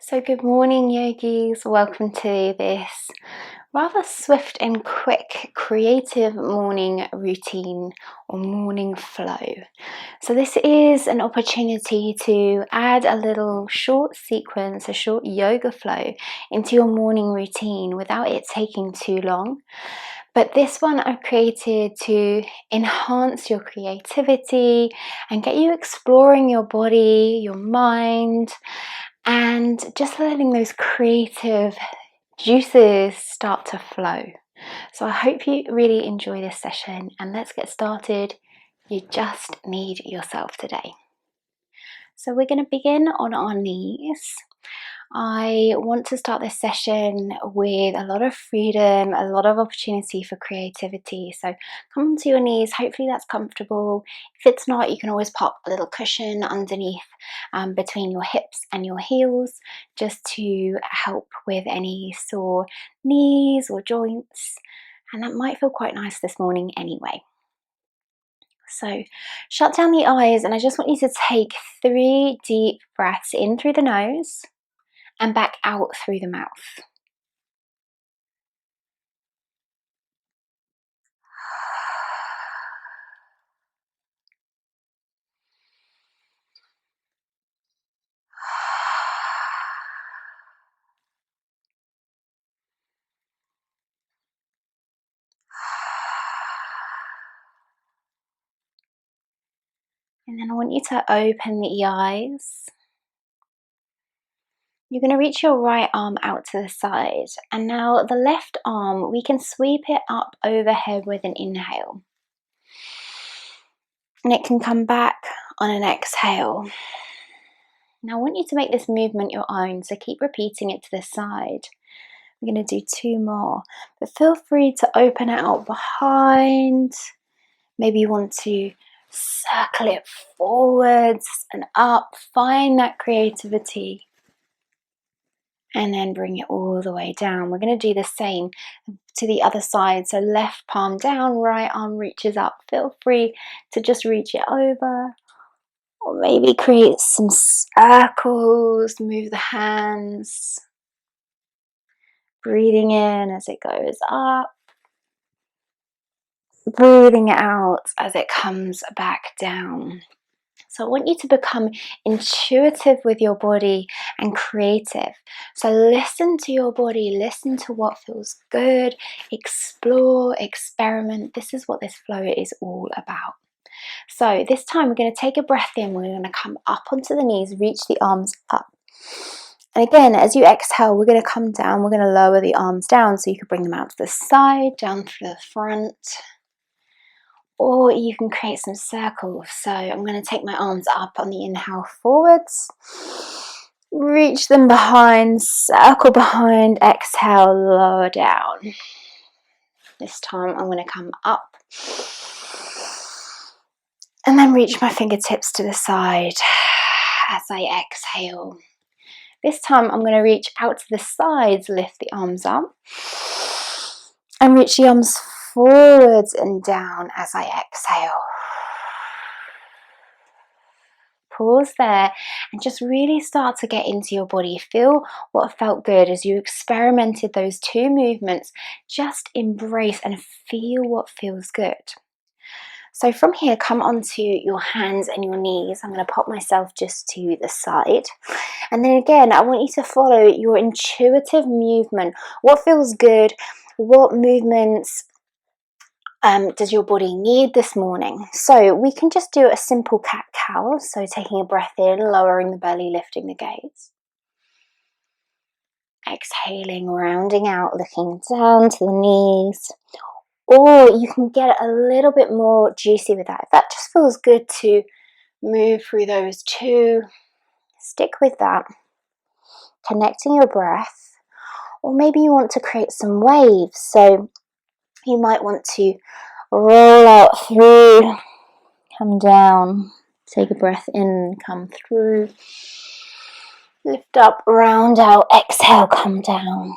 So, good morning, yogis. Welcome to this rather swift and quick creative morning routine or morning flow. So, this is an opportunity to add a little short sequence, a short yoga flow into your morning routine without it taking too long. But this one I've created to enhance your creativity and get you exploring your body, your mind, and just letting those creative juices start to flow. So I hope you really enjoy this session, and let's get started. You just need yourself today. So we're going to begin on our knees. I want to start this session with a lot of freedom, a lot of opportunity for creativity. So come onto your knees. Hopefully that's comfortable. If it's not, you can always pop a little cushion underneath between your hips and your heels, just to help with any sore knees or joints. And that might feel quite nice this morning anyway. So shut down the eyes, and I just want you to take 3 deep breaths in through the nose and back out through the mouth. And then I want you to open the eyes. You're going to reach your right arm out to the side. And now the left arm, we can sweep it up overhead with an inhale. And it can come back on an exhale. Now I want you to make this movement your own, so keep repeating it to the side. We're going to do 2 more. But feel free to open it out behind. Maybe you want to circle it forwards and up. Find that creativity. And then bring it all the way down. We're going to do the same to the other side. So left palm down, right arm reaches up. Feel free to just reach it over. Or maybe create some circles, move the hands. Breathing in as it goes up. Breathing out as it comes back down. So I want you to become intuitive with your body and creative. So listen to your body, listen to what feels good, explore, experiment. This is what this flow is all about. So this time we're going to take a breath in, we're going to come up onto the knees, reach the arms up. And again, as you exhale, we're going to come down, we're going to lower the arms down so you can bring them out to the side, down through the front. Or you can create some circles. So I'm going to take my arms up on the inhale forwards. Reach them behind, circle behind, exhale, lower down. This time I'm going to come up. And then reach my fingertips to the side as I exhale. This time I'm going to reach out to the sides, lift the arms up. And reach the arms forwards and down as I exhale. Pause there and just really start to get into your body. Feel what felt good as you experimented those 2 movements. Just embrace and feel what feels good. So from here, come onto your hands and your knees. I'm going to pop myself just to the side. And then again, I want you to follow your intuitive movement. What feels good? What movements does your body need this morning? So we can just do a simple cat-cow. So taking a breath in, lowering the belly, lifting the gaze. Exhaling, rounding out, looking down to the knees. Or you can get a little bit more juicy with that. If that just feels good to move through those 2, stick with that. Connecting your breath. Or maybe you want to create some waves. So you might want to roll out through, come down, take a breath in, come through, lift up, round out, exhale, come down.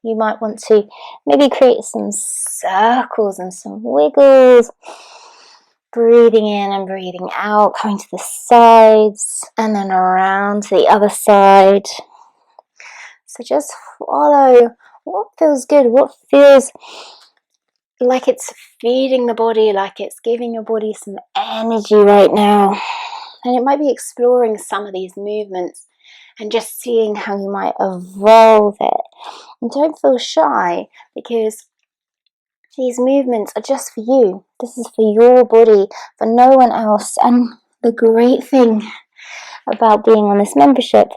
You might want to maybe create some circles and some wiggles. Breathing in and breathing out, coming to the sides and then around to the other side. So just follow what feels good, what feels like it's feeding the body, like it's giving your body some energy right now. And it might be exploring some of these movements and just seeing how you might evolve it. And don't feel shy, because these movements are just for you. This is for your body, for no one else. And the great thing about being on this membership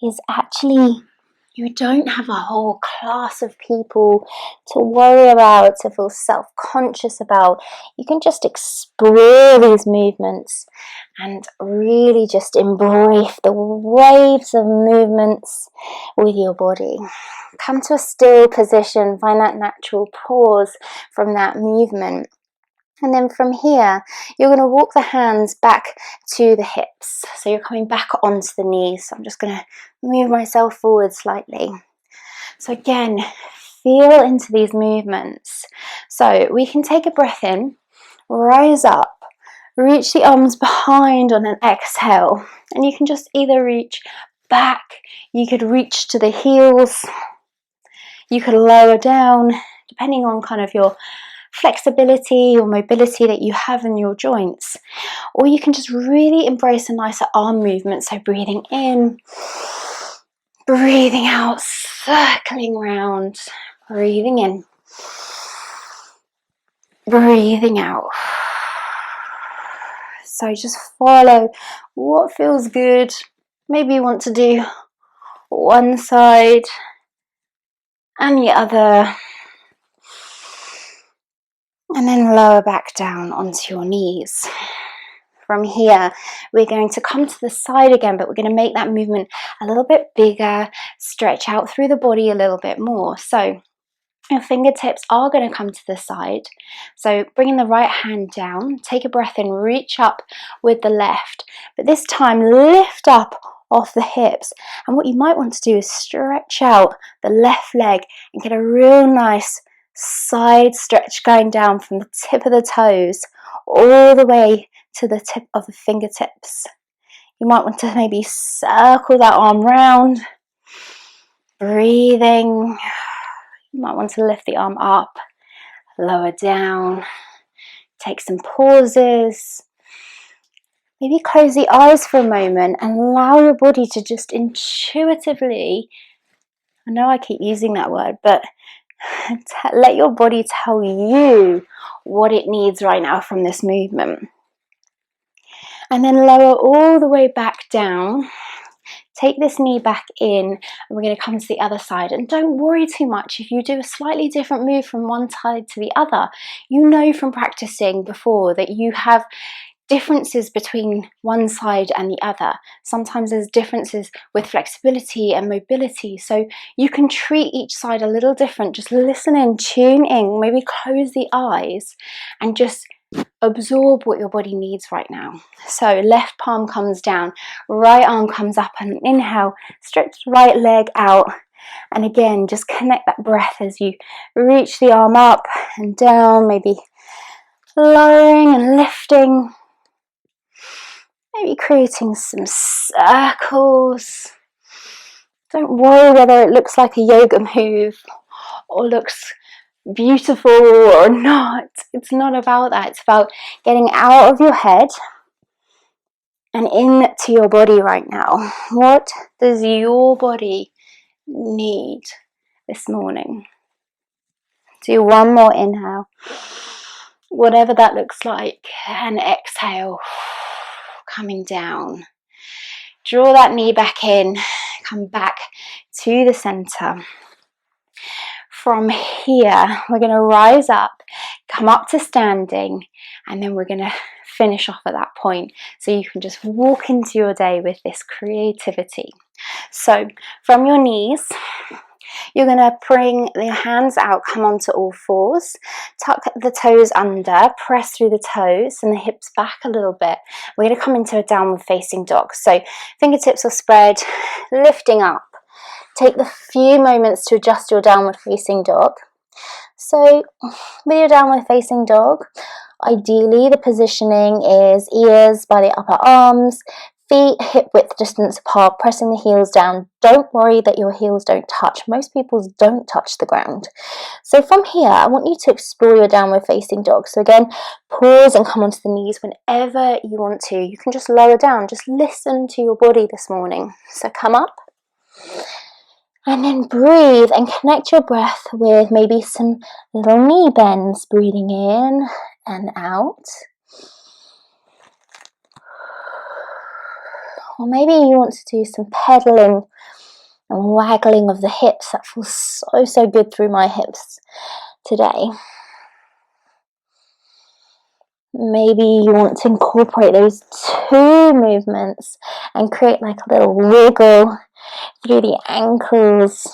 is actually you don't have a whole class of people to worry about, to feel self-conscious about. You can just explore these movements and really just embrace the waves of movements with your body. Come to a still position, find that natural pause from that movement. And then from here, you're going to walk the hands back to the hips. So you're coming back onto the knees. So I'm just going to move myself forward slightly. So again, feel into these movements. So we can take a breath in, rise up, reach the arms behind on an exhale. And you can just either reach back, you could reach to the heels, you could lower down, depending on kind of your flexibility or mobility that you have in your joints. Or you can just really embrace a nicer arm movement. So breathing in, breathing out, circling round, breathing in, breathing out. So just follow what feels good. Maybe you want to do one side and the other. And then lower back down onto your knees. From here, we're going to come to the side again, but we're going to make that movement a little bit bigger, stretch out through the body a little bit more. So your fingertips are going to come to the side. So bringing the right hand down, take a breath in, reach up with the left, but this time lift up off the hips. And what you might want to do is stretch out the left leg and get a real nice side stretch going down from the tip of the toes all the way to the tip of the fingertips. You might want to maybe circle that arm round, breathing. You might want to lift the arm up, lower down, take some pauses. Maybe close the eyes for a moment and allow your body to just intuitively, I know I keep using that word, but let your body tell you what it needs right now from this movement. And then lower all the way back down. Take this knee back in, and we're going to come to the other side. And don't worry too much if you do a slightly different move from one side to the other. You know from practicing before that you have differences between one side and the other. Sometimes there's differences with flexibility and mobility, so you can treat each side a little different. Just listen in, tune in, maybe close the eyes and just absorb what your body needs right now. So left palm comes down, right arm comes up, and inhale, stretch right leg out. And again, just connect that breath as you reach the arm up and down, maybe lowering and lifting. Maybe creating some circles. Don't worry whether it looks like a yoga move or looks beautiful or not. It's not about that. It's about getting out of your head and into your body right now. What does your body need this morning? Do one more inhale, whatever that looks like, and exhale, coming down. Draw that knee back in, come back to the center. From here, we're going to rise up, come up to standing, and then we're going to finish off at that point. So you can just walk into your day with this creativity. So from your knees, you're going to bring the hands out, come onto all fours, tuck the toes under, press through the toes and the hips back a little bit. We're going to come into a downward facing dog. So fingertips are spread, lifting up, take the few moments to adjust your downward facing dog. So with your downward facing dog, ideally the positioning is ears by the upper arms, feet hip width distance apart, pressing the heels down. Don't worry that your heels don't touch. Most people's don't touch the ground. So from here, I want you to explore your downward facing dog. So again, pause and come onto the knees whenever you want to. You can just lower down. Just listen to your body this morning. So come up. And then breathe and connect your breath with maybe some little knee bends, breathing in and out. Or maybe you want to do some pedaling and waggling of the hips. That feels so good through my hips today. Maybe you want to incorporate those two movements and create like a little wiggle through the ankles.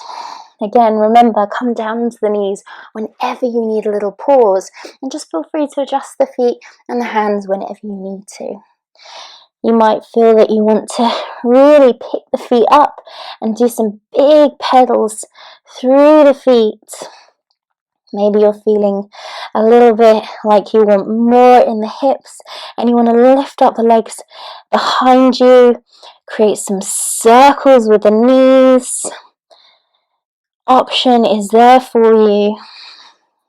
Again, remember, come down to the knees whenever you need a little pause, and just feel free to adjust the feet and the hands whenever you need to. You might feel that you want to really pick the feet up and do some big pedals through the feet. Maybe you're feeling a little bit like you want more in the hips and you want to lift up the legs behind you, create some circles with the knees. Option is there for you.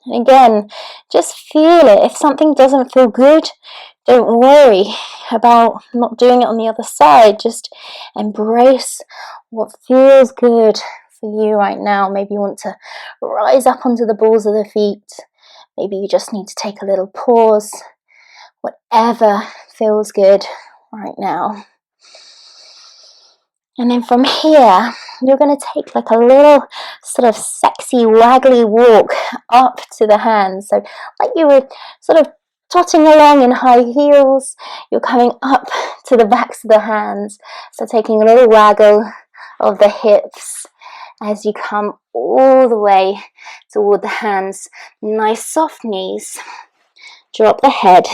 And again, just feel it. If something doesn't feel good, don't worry about not doing it on the other side. Just embrace what feels good for you right now. Maybe you want to rise up onto the balls of the feet. Maybe you just need to take a little pause. Whatever feels good right now. And then from here, you're going to take like a little sort of sexy waggly walk up to the hands. So like you were sort of trotting along in high heels, you're coming up to the backs of the hands. So taking a little waggle of the hips as you come all the way toward the hands. Nice soft knees. Drop the head.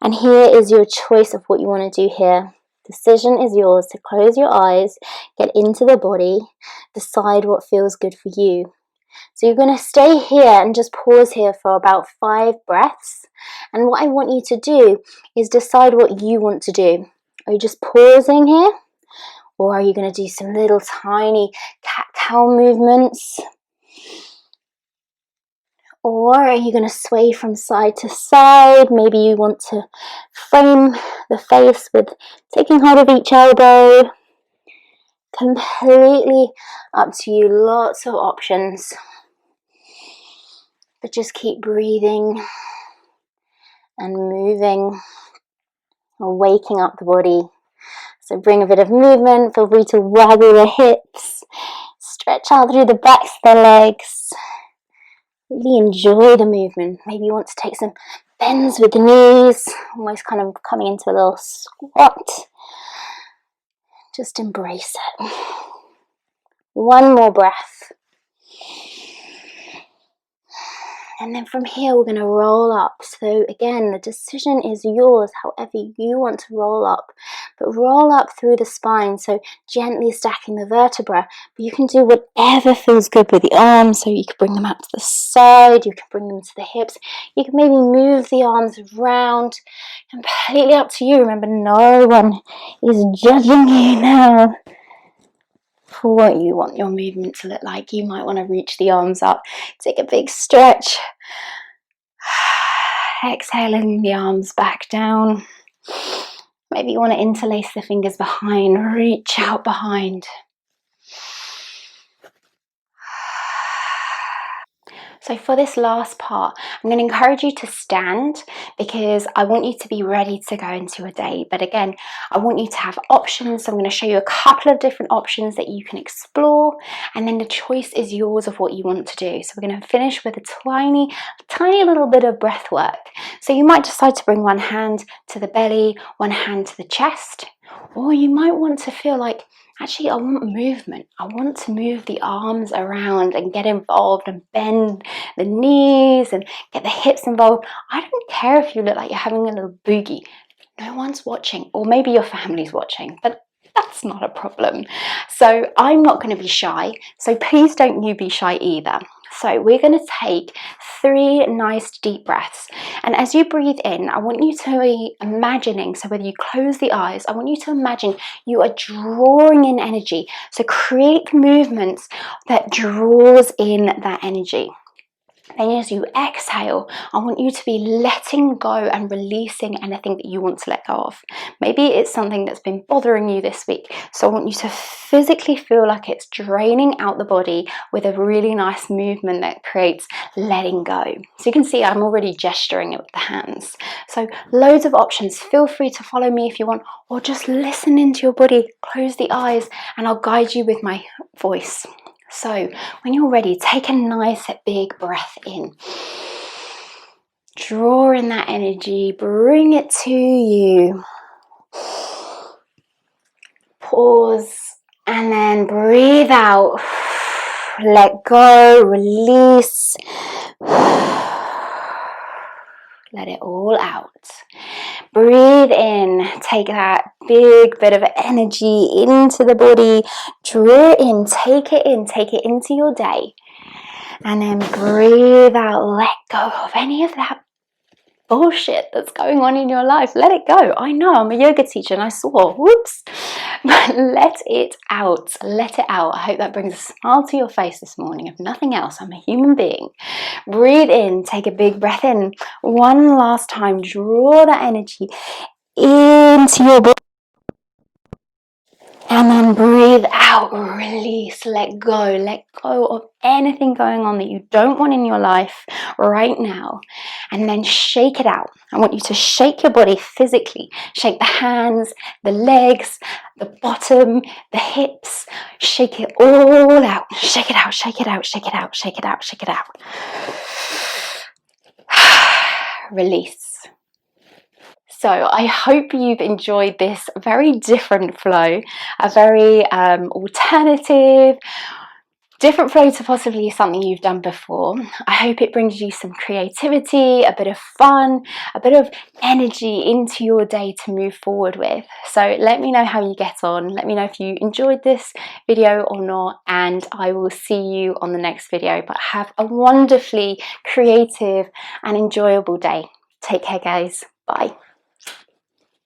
And here is your choice of what you want to do here. Decision is yours to close your eyes, get into the body, decide what feels good for you. So you're going to stay here and just pause here for about 5 breaths. And what I want you to do is decide what you want to do. Are you just pausing here? Or are you going to do some little tiny cat-cow movements? Or are you going to sway from side to side? Maybe you want to frame the face with taking hold of each elbow. Completely up to you. Lots of options. But just keep breathing and moving or waking up the body. So bring a bit of movement. Feel free to waggle the hips. Stretch out through the backs of the legs. Really enjoy the movement. Maybe you want to take some bends with the knees, almost kind of coming into a little squat. Just embrace it. One more breath. And then from here, we're going to roll up. So again, the decision is yours, however you want to roll up. But roll up through the spine, so gently stacking the vertebra. But you can do whatever feels good with the arms. So you can bring them out to the side, you can bring them to the hips. You can maybe move the arms around. Completely up to you. Remember, no one is judging you now for what you want your movement to look like. You might want to reach the arms up, take a big stretch, exhaling the arms back down. Maybe you want to interlace the fingers behind, reach out behind. So for this last part, I'm going to encourage you to stand because I want you to be ready to go into a day. But again, I want you to have options. So I'm going to show you a couple of different options that you can explore. And then the choice is yours of what you want to do. So we're going to finish with a tiny little bit of breath work. So you might decide to bring one hand to the belly, one hand to the chest. Or you might want to feel like, actually, I want movement. I want to move the arms around and get involved and bend the knees and get the hips involved. I don't care if you look like you're having a little boogie. No one's watching, or maybe your family's watching, but That's not a problem. So I'm not going to be shy, so please don't you be shy either. So we're going to take 3 nice deep breaths, and as you breathe in, I want you to be imagining, so whether you close the eyes, I want you to imagine you are drawing in energy. So create movements that draws in that energy. Then as you exhale, I want you to be letting go and releasing anything that you want to let go of. Maybe it's something that's been bothering you this week. So I want you to physically feel like it's draining out the body with a really nice movement that creates letting go. So you can see I'm already gesturing it with the hands. So loads of options. Feel free to follow me if you want, or just listen into your body, close the eyes, and I'll guide you with my voice. So when you're ready, take a nice big breath in. Draw in that energy, bring it to you. Pause and then breathe out. Let go, release. Let it all out. Breathe in, take that big bit of energy into the body, draw in, take it into your day, and then breathe out, let go of any of that bullshit that's going on in your life. Let it go. I know, I'm a yoga teacher and I swore, whoops, but let it out, let it out. I hope that brings a smile to your face this morning. If nothing else, I'm a human being. Breathe in, take a big breath in. One last time, draw that energy into your body. And then breathe out, release, let go of anything going on that you don't want in your life right now. And then shake it out. I want you to shake your body physically. Shake the hands, the legs, the bottom, the hips. Shake it all out. Shake it out, shake it out, shake it out, shake it out, shake it out. Release. So I hope you've enjoyed this very different flow, a very alternative, different flow to possibly something you've done before. I hope it brings you some creativity, a bit of fun, a bit of energy into your day to move forward with. So let me know how you get on. Let me know if you enjoyed this video or not, and I will see you on the next video. But have a wonderfully creative and enjoyable day. Take care, guys. Bye.